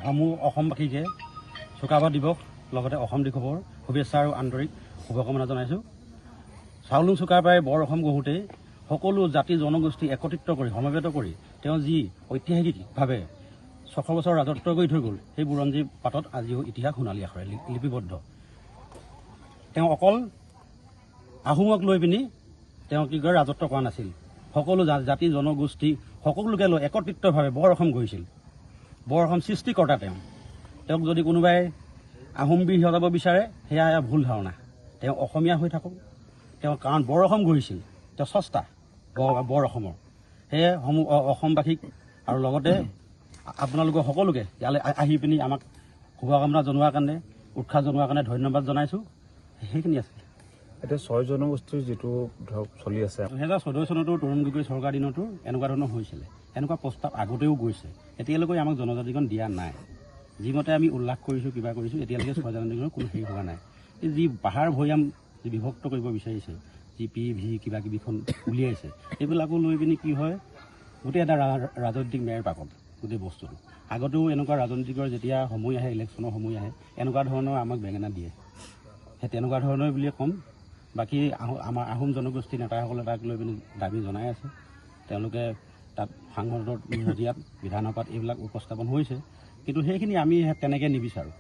সমূহ অসমবাসীকে চুকাফা দিৱস লগতে অসম দিৱসৰ শুভেচ্ছা আৰু আন্তৰিক শুভকামনা জনাইছোঁ। চাওলুং চুকাফাই বৰ অসম গঢ়োতেই সকলো জাতি জনগোষ্ঠী একত্ৰিত কৰি সমবেত কৰি তেওঁ যি ঐতিহাসিকভাৱে ৬০০ বছৰ ৰাজত্ব কৰি থৈ গ'ল, সেই বুৰঞ্জী পাতত আজিও ইতিহাস সোণালী আখৰে লিপিবদ্ধ। তেওঁ অকল আহোমক লৈ পিনি তেওঁ কি কয় ৰাজত্ব কৰা নাছিল, সকলো জাতি জনগোষ্ঠী সকলোকে লৈ একত্ৰিতভাৱে বৰ অসম গঢ়িছিল। বৰ অসম সৃষ্টিকৰ্তা তেওঁক যদি কোনোবাই আহোম বীৰ সজাব বিচাৰে সেয়া ভুল ধাৰণা। তেওঁ অসমীয়া হৈ থাকক, তেওঁ কাৰণ বৰ অসম গঢ়িছিল, তেওঁ স্ৰষ্টা বৰ অসমৰ। সেয়ে অসমবাসীক আৰু লগতে আপোনালোকৰ সকলোকে ইয়ালৈ আহি পিনি আমাক শুভকামনা জনোৱাৰ কাৰণে উৎসাহ জনোৱাৰ কাৰণে ধন্যবাদ জনাইছোঁ। সেইখিনি আছে। এতিয়া ৬ জনগোষ্ঠীৰ যিটো ধৰক চলি আছে ২০১৪ চনতো তৰুণ গগৈ চৰকাৰ দিনতো এনেকুৱা ধৰণৰ হৈছিলে, এনেকুৱা প্ৰস্তাৱ আগতেও গৈছে, এতিয়ালৈকে আমাক জনজাতিকৰণ দিয়া নাই। যিমতে আমি উল্লেখ কৰিছোঁ কিবা কৰিছোঁ এতিয়ালৈকে ৬ জনজাতিকৰণৰ কোনো হেৰি হোৱা নাই। যি পাহাৰ ভৈয়াম যি বিভক্ত কৰিব বিচাৰিছে, যি PV কিবা কিবিখন উলিয়াইছে, এইবিলাকো লৈ পিনি কি হয় গোটেই এটা ৰাজনৈতিক মেৰ পাকত গোটেই বস্তুটো। আগতেও এনেকুৱা ৰাজনীতিকৰ যেতিয়া সময় আহে, ইলেকশ্যনৰ সময় আহে, এনেকুৱা ধৰণৰ আমাক বেঙেনা দিয়ে। সেই তেনেকুৱা ধৰণৰ বুলিয়ে ক'ম। বাকী আমাৰ আহোম জনগোষ্ঠীৰ নেতাসকলে তাক লৈ পিনি দাবী জনাই আছে। তেওঁলোকে তাত সাংসদত মজিয়াত বিধানসভাত এইবিলাক উপস্থাপন হৈছে, কিন্তু সেইখিনি আমি তেনেকৈ নিবিচাৰোঁ।